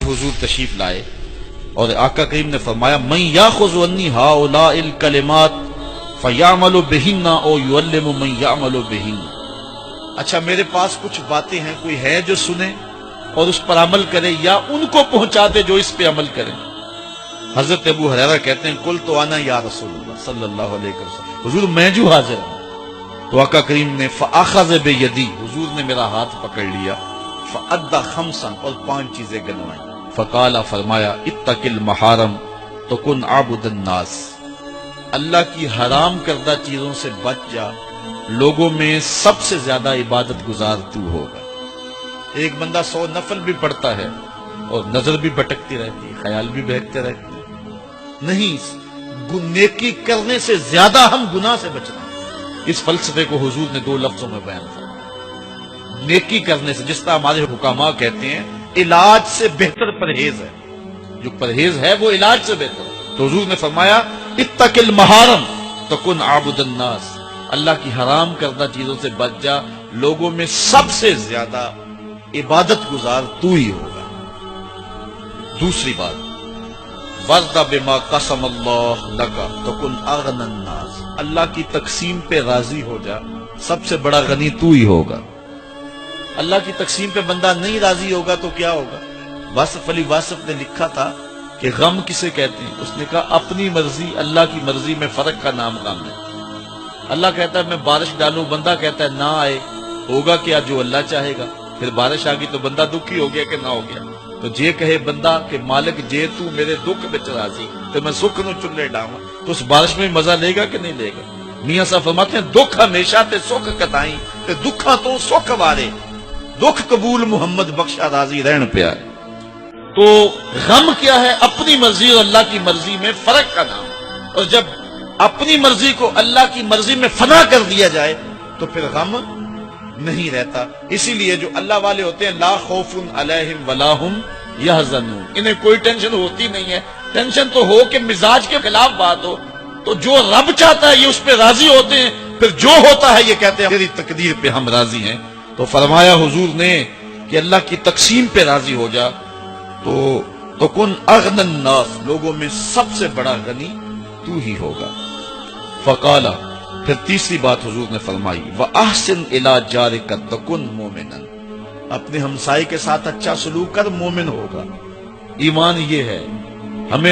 حضور تشریف لائے اور آقا کریم نے فرمایا من یاخذ عنی ہؤلاء الکلمات فیعمل بہن او یعلم من یعمل بہن، اچھا میرے پاس کچھ باتیں ہیں، کوئی ہے جو سنے اور اس پر عمل کرے یا ان کو پہنچا دے جو اس پہ عمل کرے۔ حضرت ابو ہریرہ کہتے ہیں قلت انا یا رسول اللہ صلی اللہ علیہ وسلم، حضور میں جو حاضر ہوں۔ تو آقا کریم نے فاخذ بیدی، حضور نے میرا ہاتھ پکڑ لیا، فعدى خمسا، اور 5 چیزیں گنوائیں، فقال، فرمایا اتق المحارم تکن عابد الناس، اللہ کی حرام کردہ چیزوں سے بچ جا، لوگوں میں سب سے زیادہ عبادت گزار تو ہوگا۔ ایک بندہ 100 نفل بھی پڑھتا ہے اور نظر بھی بھٹکتی رہتی ہے، خیال بھی بہکتے رہتے ہیں، نہیں، نیکی کرنے سے زیادہ ہم گناہ سے بچنا۔ اس فلسفے کو حضور نے 2 لفظوں میں بیان کیا، نیکی کرنے سے، جس طرح ہمارے حکماء کہتے ہیں علاج سے بہتر پرہیز ہے، جو پرہیز ہے وہ علاج سے بہتر ہے۔ تو حضور نے فرمایا اتق المحارم تکن عابد الناس، اللہ کی حرام کردہ چیزوں سے بچ جا، لوگوں میں سب سے زیادہ عبادت گزار تو ہی ہوگا۔ دوسری بات، وَرْضَ بِمَا قَسَمَ اللَّهُ لَكَ تَكُنْ أَغْنَى النَّاسِ، اللہ کی تقسیم پہ راضی ہو جا، سب سے بڑا غنی تو ہی ہوگا۔ اللہ کی تقسیم پہ بندہ نہیں راضی ہوگا تو کیا ہوگا؟ واصف علی واصف نے لکھا تھا کہ غم کسے کہتے ہیں، اس نے کہا اپنی مرضی اللہ کی مرضی میں فرق کا نام غم ہے۔ اللہ کہتا ہے میں بارش ڈالوں، بندہ کہتا ہے نہ آئے، ہوگا کیا؟ جو اللہ چاہے گا۔ پھر بارش آ گئی تو بندہ دکھی ہو گیا کہ نہ ہو گیا، تو جے کہے بندہ کہ مالک جے تو میرے دکھ وچ راضی تو میں سکھ نو چلے ڈاواں، تو اس بارش میں مزہ لے گا کہ نہیں لے گا؟ میاں صاحب فرماتے ہیں دکھ ہمیشہ تے سکھ کتائیں تے دکھاں تو سکھ وارے، دکھ قبول محمد بخشا راضی رہن پیا ہے۔ تو غم کیا ہے؟ اپنی مرضی اور اللہ کی مرضی میں فرق کا نام، اور جب اپنی مرضی کو اللہ کی مرضی میں فنا کر دیا جائے تو پھر غم نہیں رہتا۔ اسی لیے جو اللہ والے ہوتے ہیں لا خوف علیہم ولا ہم یحزنون، انہیں کوئی ٹینشن ہوتی نہیں ہے۔ ٹینشن تو ہو کہ مزاج کے خلاف بات ہو، تو جو رب چاہتا ہے یہ اس پہ راضی ہوتے ہیں، پھر جو ہوتا ہے یہ کہتے ہیں تیری تقدیر پہ ہم راضی ہیں۔ تو فرمایا حضور نے کہ اللہ کی تقسیم پہ راضی ہو جا تو کن اغنى الناس، لوگوں میں سب سے بڑا غنی تو ہی ہوگا۔ فقالا، پھر تیسری بات حضور نے فرمائی وَأَحْسِنْ إِلَىٰ جَارِكَ تَكُنْ مُؤْمِنًا، اپنے ہمسائے کے ساتھ اچھا سلوک کر، مومن ہوگا۔ ایمان یہ ہے،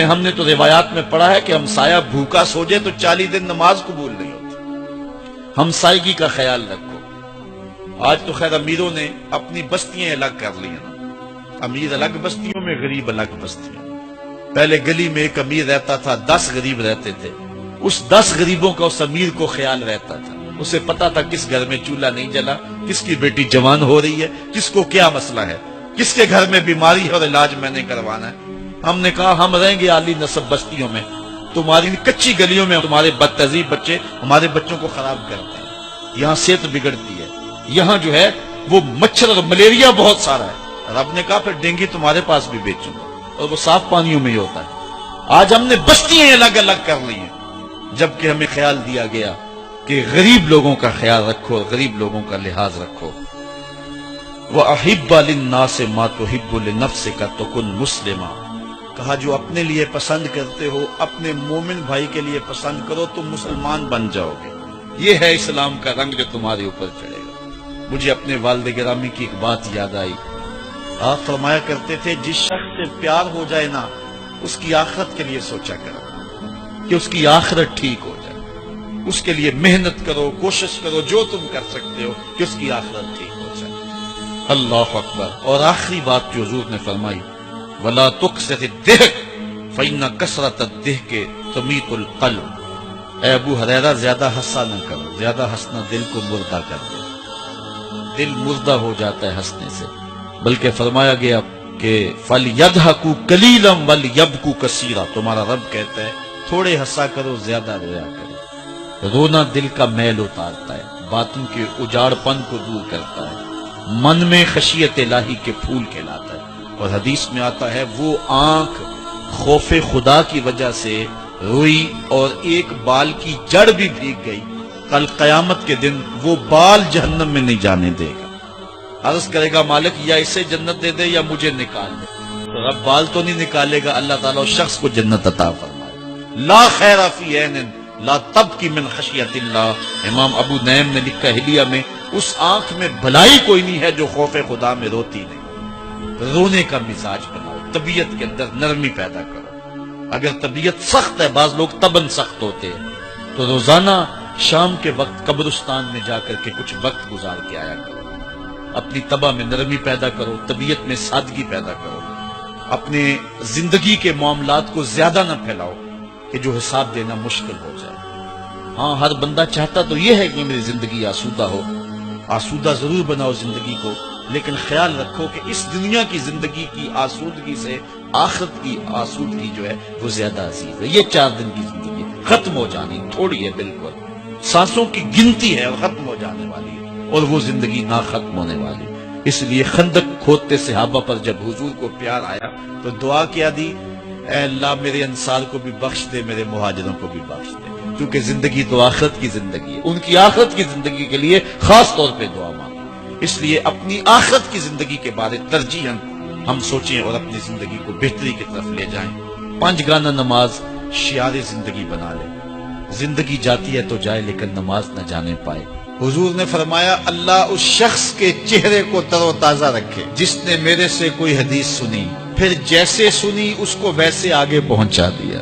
ہم نے تو روایات میں پڑھا ہے کہ ہمسایہ بھوکا سو جائے تو 40 دن نماز قبول نہیں ہوتی۔ ہمسائیگی کا خیال رکھو۔ آج تو خیر امیروں نے اپنی بستیاں الگ کر لی ہیں، امیر الگ بستیوں میں، غریب الگ بستیوں میں۔ پہلے گلی میں ایک امیر رہتا تھا، 10 غریب رہتے تھے، اس 10 غریبوں کا اس امیر کو خیال رہتا تھا، اسے پتا تھا کس گھر میں چولہا نہیں جلا، کس کی بیٹی جوان ہو رہی ہے، کس کو کیا مسئلہ ہے، کس کے گھر میں بیماری ہے اور علاج میں نے کروانا ہے۔ ہم نے کہا ہم رہیں گے عالی نسب بستیوں میں، تمہاری کچی گلیوں میں تمہارے بد تہذیب بچے ہمارے بچوں کو خراب کرتے ہیں، یہاں صحت بگڑتی ہے، یہاں جو ہے وہ مچھر اور ملیریا بہت سارا ہے۔ رب نے کہا پھر ڈینگی تمہارے پاس بھی بیچوں گا، اور وہ صاف پانیوں میں ہی ہوتا ہے۔ آج ہم نے بستیاں الگ الگ کر لی ہیں، جبکہ ہمیں خیال دیا گیا کہ غریب لوگوں کا خیال رکھو اور غریب لوگوں کا لحاظ رکھو۔ وَأَحِبَّ لِلنَّاسِ مَا تُحِبُّ لِنَفْسِكَ تَكُنْ مُسْلِمًا، کہا جو اپنے لیے پسند کرتے ہو اپنے مومن بھائی کے لیے پسند کرو تو مسلمان بن جاؤ گے۔ یہ ہے اسلام کا رنگ جو تمہارے اوپر چڑھے گا۔ مجھے اپنے والد گرامی کی ایک بات یاد آئی، آپ فرمایا کرتے تھے جس شخص سے پیار ہو جائے نا اس کی آخرت کے لیے سوچا کرو کہ اس کی آخرت ٹھیک ہو جائے، اس کے لیے محنت کرو، کوشش کرو، جو تم کر سکتے ہو کہ اس کی آخرت ٹھیک ہو جائے۔ اللہ اکبر۔ اور آخری بات جو حضور نے فرمائی وَلَا تُكْثِرِ الضِّحْكَ فَإِنَّ كَثْرَةَ الضِّحْكِ تُمِيتُ الْقَلْبَ، اے ابو ہریرہ زیادہ ہنسا نہ کرو، زیادہ ہنسنا دل کو مردہ کر دے، دل مردہ ہو جاتا ہے ہنسنے سے، بلکہ فرمایا گیا کہ فَلْيَضْحَكُوا قَلِيلًا وَلْيَبْكُوا كَثِيرًا، تمہارا رب کہتا ہے تھوڑے ہنسا کرو، زیادہ رویا کرو۔ رونا دل کا میل اتارتا ہے، باطن کے اجاڑ پن کو دور کرتا ہے، من میں خشیت الہی کے پھول کھلاتا ہے۔ اور حدیث میں آتا ہے وہ آنکھ خوف خدا کی وجہ سے روئی اور ایک بال کی جڑ بھی بھیگ گئی، کل قیامت کے دن وہ بال جہنم میں نہیں جانے دے گا، عرض کرے گا مالک یا اسے جنت دے دے یا مجھے نکال دے۔ تو رب بال تو نہیں نکالے گا، اللہ تعالیٰ اس شخص کو جنت عطا فرمائے. لا خیر فی عین لا تبکی من خشیت اللہ. امام ابو نعیم نے لکھا حلیہ میں، اس آنکھ میں بھلائی کوئی نہیں ہے جو خوف خدا میں روتی نہیں. رونے کا مزاج بناؤ، طبیعت کے اندر نرمی پیدا کرو. اگر طبیعت سخت ہے، بعض لوگ تباً سخت ہوتے ہیں، تو روزانہ شام کے وقت قبرستان میں جا کر کے کچھ وقت گزار کے آیا کرو. اپنی طبع میں نرمی پیدا کرو، طبیعت میں سادگی پیدا کرو. اپنے زندگی کے معاملات کو زیادہ نہ پھیلاؤ کہ جو حساب دینا مشکل ہو جائے. ہاں، ہر بندہ چاہتا تو یہ ہے کہ میری زندگی آسودہ ہو. آسودہ ضرور بناؤ زندگی کو، لیکن خیال رکھو کہ اس دنیا کی زندگی کی آسودگی سے آخرت کی آسودگی جو ہے وہ زیادہ عزیز ہے. یہ 4 دن کی زندگی ختم ہو جانی تھوڑی ہے، بالکل سانسوں کی گنتی ہے اور ختم ہو جانے والی ہے، اور وہ زندگی نہ ختم ہونے والی. اس لیے خندق کھودتے صحابہ پر جب حضور کو پیار آیا تو دعا کیا دی، اے اللہ میرے انصار کو بھی بخش دے، میرے مہاجروں کو بھی بخش دے. کیونکہ زندگی تو آخرت کی زندگی ہے، ان کی آخرت کی زندگی کے لیے خاص طور پہ دعا مانگی. اس لیے اپنی آخرت کی زندگی کے بارے ترجیحاً ہم سوچیں اور اپنی زندگی کو بہتری کی طرف لے جائیں. 5 گانا نماز شعار زندگی بنا لیں. زندگی جاتی ہے تو جائے، لیکن نماز نہ جانے پائے. حضور نے فرمایا، اللہ اس شخص کے چہرے کو تر و تازہ رکھے جس نے میرے سے کوئی حدیث سنی، پھر جیسے سنی اس کو ویسے آگے پہنچا دیا.